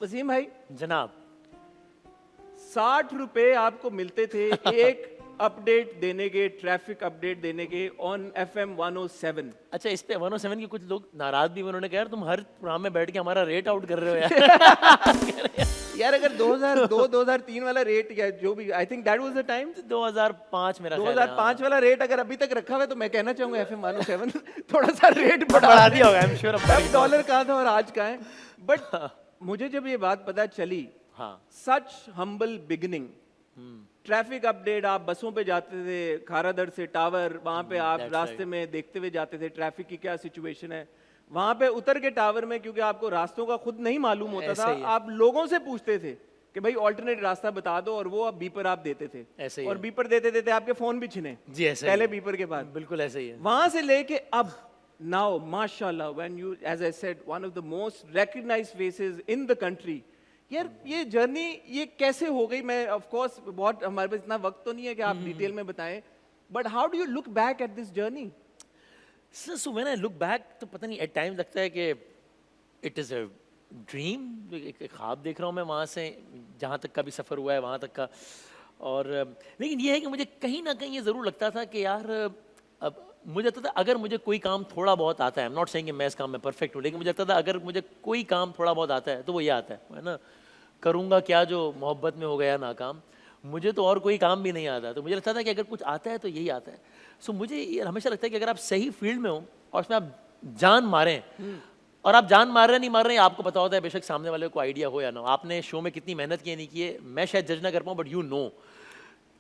वसीम भाई जनाब 60 रुपए आपको मिलते थे एक अपडेट देने के, ट्रैफिक अपडेट देने के ऑन FM 107। अच्छा, इस पे 107 के कुछ लोग नाराज भी, उन्होंने कहा यार तुम हर प्रोग्राम में बैठ के हमारा रेट आउट कर रहे हो यार। यार अगर 2002-2003 वाला रेट या जो भी, I think that was the time, 2005 मेरा ख्याल है। 2005 वाला रेट अगर अभी तक रखा हुआ है तो मैं कहना चाहूंगा FM 107 थोड़ा सा रेट बढ़ा दिया होगा, आई एम श्योर। अब डॉलर कहाँ था और आज कहाँ है। बट मुझे जब ये बात पता चली, हाँ, सच हम्बल बिगिनिंग, ट्रैफिक अपडेट, आप बसों पे जाते थे खारादर से टावर, वहां पे आप रास्ते में देखते हुए जाते थे ट्रैफिक की क्या सिचुएशन है, वहां पे उतर के टावर में, क्योंकि आपको रास्तों का खुद नहीं मालूम होता था, आप लोगों से पूछते थे कि भाई ऑल्टरनेट रास्ता बता दो, और वो आप बीपर आप देते थे, ऐसे ही और बीपर देते देते आपके फोन भी छिने जी, ऐसे पहले बीपर के बाद, बिल्कुल ऐसे ही है। वहां से लेके अब नाउ माशाल्लाह, when you, as I said, one of the most recognised faces in the country. यार ये जर्नी ये कैसे हो गई? मैं ऑफ कोर्स बहुत, हमारे पास इतना वक्त तो नहीं है कि आप डिटेल में बताएं, but how do you look back at this journey? So when I look back, तो पता नहीं, एट टाइम लगता है कि इट इज़ अ ड्रीम, एक ख्वाब देख रहा हूँ मैं वहाँ से जहाँ तक का भी सफ़र हुआ है वहाँ तक का। और लेकिन ये है कि मुझे कहीं ना कहीं ये ज़रूर लगता था कि यार, अब मुझे लगता था अगर मुझे कोई काम थोड़ा बहुत आता है, आई एम नॉट सेइंग कि मैं इस काम में परफेक्ट हूँ, लेकिन मुझे लगता था अगर मुझे कोई काम थोड़ा बहुत आता है तो वो ये आता है ना, करूँगा क्या जो मोहब्बत में हो गया नाकाम, मुझे तो और कोई काम भी नहीं आता। तो मुझे लगता था कि अगर कुछ आता है तो यही आता है। सो मुझे ये हमेशा लगता है कि अगर आप सही फील्ड में हो और उसमें आप जान मारें, और आप जान मार रहे नहीं मार रहे आपको पता होता है, बेशक सामने वाले को आइडिया हो या ना, आपने शो में कितनी मेहनत की नहीं की है मैं शायद जज ना कर पाऊँ, बट यू नो,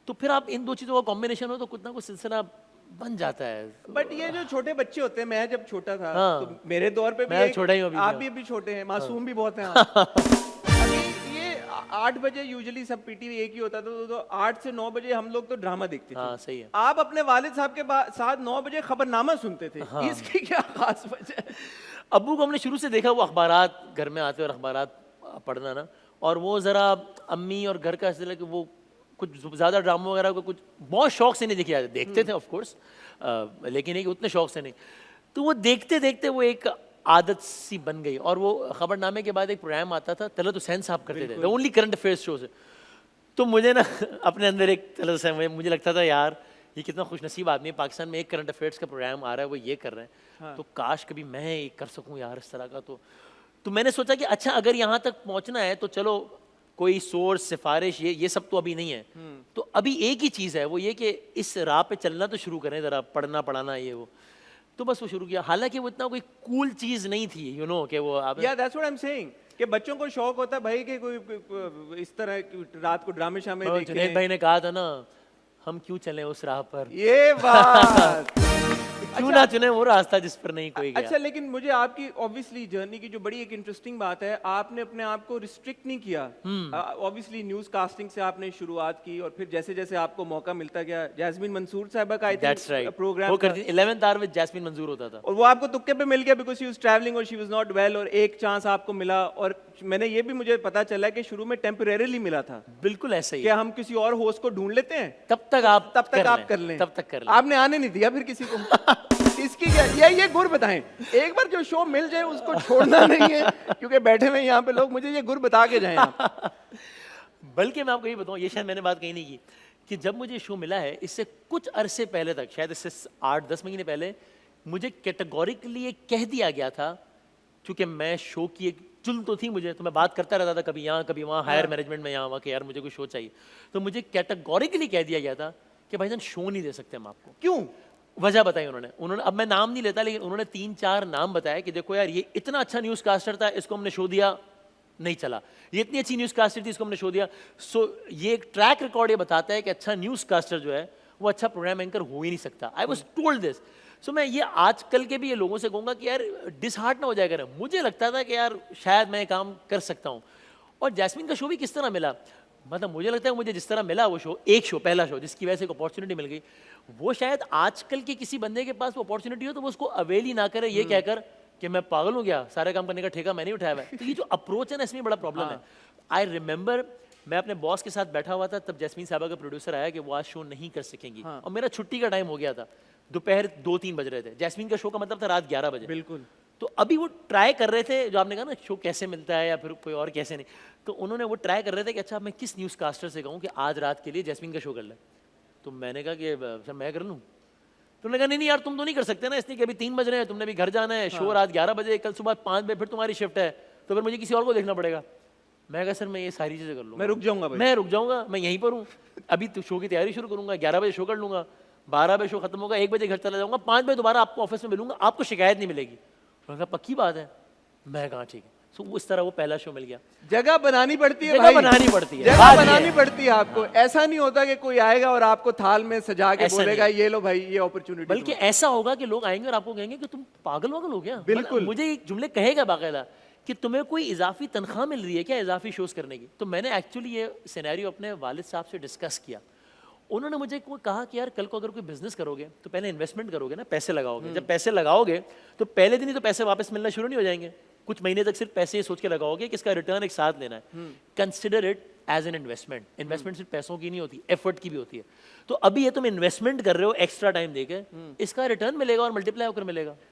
तो फिर आप इन दो चीज़ों का कॉम्बिनेशन हो तो कुछ ना कुछ सिलसिला बन जाता है। बट ये जो छोटे बच्चे होते हैं, मैं जब छोटा था, हाँ, तो मेरे दौर पे भी मैं छोटा ही हूँ अभी, आप भी अभी छोटे हैं, मासूम भी बहुत हैं आप। अभी ये 8 बजे यूजुअली सब पीटीवी एक ही होता था, तो 8 से 9 बजे हम लोग तो ड्रामा देखते थे। हाँ, सही है। आप अपने वालिद साहब के साथ 9 बजे खबरनामा सुनते थे। हाँ। इसकी क्या खास वजह है? अब्बू को हमने शुरू से देखा, वो अखबारात घर में आते और अखबारात पढ़ना ना, और वो ज़रा अम्मी और घर का इसलिए कि वो कुछ ज़्यादा ड्रामा वगैरह को कुछ बहुत शौक से नहीं देखे, देखते थे ऑफ कोर्स, लेकिन एक उतने शौक से नहीं। तो वो देखते देखते वो एक आदत सी बन गई, और वो खबरनामे के बाद एक प्रोग्राम आता था, तलत हुसैन साहब करते थे, the only current affairs show से। तो मुझे ना अपने अंदर एक तलत हुसैन, मुझे लगता था यार ये कितना खुशनसीब आदमी है, पाकिस्तान में एक करंट अफेयर्स का प्रोग्राम आ रहा है, वो ये कर रहे हैं, हाँ। तो काश कभी मैं कर सकूं यार इस तरह का। तो मैंने सोचा कि अच्छा अगर यहाँ तक पहुँचना है तो चलो कोई सोर्स, सिफारिश, ये सब तो अभी नहीं है, तो अभी एक ही चीज़ है, वो ये कि इस राह पे चलना तो शुरू करें, ज़रा पढ़ना पढ़ाना ये वो। तो बस वो शुरू किया, हालांकि वो इतना कोई कूल चीज़ नहीं थी, यू नो, कि वो या that's what I am saying, कि बच्चों को शौक होता है भाई कि कोई इस तरह रात को ड्रामे शामे देखें। जुनैद भाई ने कहा था ना, हम क्यों चलें उस राह पर, ये बात क्यों ना चुने वो रास्ता जिस पर नहीं कोई गया। अच्छा, लेकिन मुझे आपकी ऑब्वियसली जर्नी की जो बड़ी एक इंटरेस्टिंग बात है, आपने अपने आप को रिस्ट्रिक्ट नहीं किया। ऑब्वियसली न्यूज कास्टिंग से आपने शुरुआत की, और फिर जैसे जैसे आपको मौका मिलता गया, जैस्मीन मंसूर साहिबा का आई थिंक प्रोग्राम वो करती 11th our with jasmine Mansoor होता था, और वो आपको तुक्के पे मिल गया बिकॉज शी वाज ट्रैवलिंग और शी वाज नॉट वेल, और एक चांस आपको मिला। और मैंने ये भी मुझे पता चला कि शुरू में टेम्परेरीली मिला था। बिल्कुल ऐसा ही, कि हम किसी और होस्ट को ढूंढ लेते हैं, तब तक आप कर लें, तब तक कर लें। आपने आने नहीं दिया फिर किसी को। इसकी क्या ये गुर बताएं, एक बार जो शो मिल जाए उसको छोड़ना नहीं है, क्योंकि बैठे हुए यहाँ पे लोग, मुझे ये गुर बता के जाएं आप। बल्कि मैं आपको ये बताऊं, ये शायद मैंने बात कही नहीं की, कि जब मुझे शो मिला है इससे कुछ अरसे पहले तक, शायद इससे 8-10 महीने पहले, मुझे कैटेगोरिकली कह दिया गया था, क्योंकि मैं शो की एक चुल तो थी मुझे, तो मैं बात करता रहता था कभी यहाँ कभी वहाँ, हायर मैनेजमेंट में यहाँ वहाँ, कि यार मुझे कोई शो चाहिए। तो मुझे कैटेगोरिकली कह दिया गया था कि भाईजान शो नहीं दे सकते हम आपको। क्यों? वजह बताई उन्होंने, अब मैं नाम नहीं लेता, लेकिन उन्होंने 3-4 नाम बताया कि देखो यार, ये इतना अच्छा न्यूज़ कास्टर था, इसको हमने शो दिया, नहीं चला। ये इतनी अच्छी न्यूज़ कास्टर थी, इसको हमने शो दिया। सो ये एक ट्रैक रिकॉर्ड ये बताता है कि अच्छा न्यूज़ कास्टर जो है वो अच्छा प्रोग्राम एंकर हो ही नहीं सकता। I was told this. So मैं ये आजकल के भी ये लोगों से कहूँगा कि यार डिसहार्ट ना हो जाएगा। मुझे लगता था कि यार शायद मैं काम कर सकता हूँ। और जैस्मीन का शो भी किस तरह मिला, मतलब मुझे लगता है मुझे जिस तरह मिला वो शो, एक शो, पहला शो जिसकी वजह से एक अपॉर्चुनिटी मिल गई, वो शायद आजकल के किसी बंदे के पास वो अपॉर्चुनिटी हो तो वो उसको अवेल ही ना करे, ये कहकर कि मैं पागल हो गया, सारे काम करने का ठेका मैंने उठाया हुआ है। तो ये जो अप्रोच है ना, इसमें बड़ा प्रॉब्लम है। आई रिमेंबर मैं अपने बॉस के साथ बैठा हुआ था, तब जैस्मीन साहबा का प्रोड्यूसर आया कि वो आज शो नहीं कर सकेंगी, और मेरा छुट्टी का टाइम हो गया था, दोपहर 2-3 बज रहे थे। जैस्मीन का शो का मतलब था रात 11 बजे। बिल्कुल। تو ابھی وہ ٹرائی کر رہے تھے, جو آپ نے کہا نا شو کیسے ملتا ہے یا پھر کوئی اور کیسے نہیں, تو انہوں نے وہ ٹرائی کر رہے تھے کہ اچھا میں کس نیوز کاسٹر سے کہوں کہ آج رات کے لیے جیسمین کا شو کر لیں. تو میں نے کہا کہ سر میں کر لوں. تو نے کہا نہیں یار تم تو نہیں کر سکتے نا, اس لیے کہ ابھی 3 بج رہے ہیں, تم نے بھی گھر جانا ہے, شو رات 11 بجے, کل صبح 5 بجے پھر تمہاری شفٹ ہے, تو پھر مجھے کسی اور کو دیکھنا پڑے گا. میں کہا سر میں یہ ساری چیزیں کر لوں گا, میں رک جاؤں گا, میں رک جاؤں گا, میں یہیں پر ہوں, ابھی تو شو کی تیاری شروع کروں گا, 11 بجے شو کر لوں گا, 12 بجے شو ختم ہوگا, 1 بجے گھر چلا جاؤں گا, 5 بجے دوبارہ آپ کو آفس میں ملوں گا, آپ کو شکایت نہیں ملے گی. انہوں نے کہا پکی بات ہے. میں کہا ٹھیک ہے. سو اس طرح وہ پہلا شو مل گیا. جگہ بنانی پڑتی ہے, جگہ بنانی پڑتی ہے, جگہ بنانی پڑتی ہے آپ کو. ایسا نہیں ہوتا کہ کوئی آئے گا اور آپ کو تھال میں سجا کے بولے گا یہ لو بھائی یہ اپرچونٹی, بلکہ ایسا ہوگا کہ لوگ آئیں گے اور آپ کو کہیں گے کہ تم پاگل واگل ہو گیا. بالکل. مجھے ایک جملے کہے گا باقاعدہ کہ تمہیں کوئی اضافی تنخواہ مل رہی ہے کیا اضافی شوز کرنے کی. تو میں نے ایکچولی یہ سینیریو اپنے والد صاحب سے ڈسکس کیا. انہوں نے مجھے کہا کہ یار کل کو اگر کوئی بزنس کرو گے تو پہلے انویسٹمنٹ کرو گے نا, پیسے لگاؤ گے. جب پیسے لگاؤ گے تو پہلے دن ہی تو پیسے واپس ملنا شروع نہیں ہو جائیں گے, کچھ مہینے تک صرف پیسے یہ سوچ کے لگاؤ گے کہ اس کا ریٹرن ایک ساتھ لینا ہے. Consider it as an investment. Investment صرف پیسوں کی نہیں ہوتی, ایفرٹ کی بھی ہوتی ہے. تو ابھی یہ تم انویسٹمنٹ کر رہے ہو ایکسٹرا ٹائم دے کے, اس کا ریٹرن ملے گا اور ملٹی پلائی ہو کر ملے گا.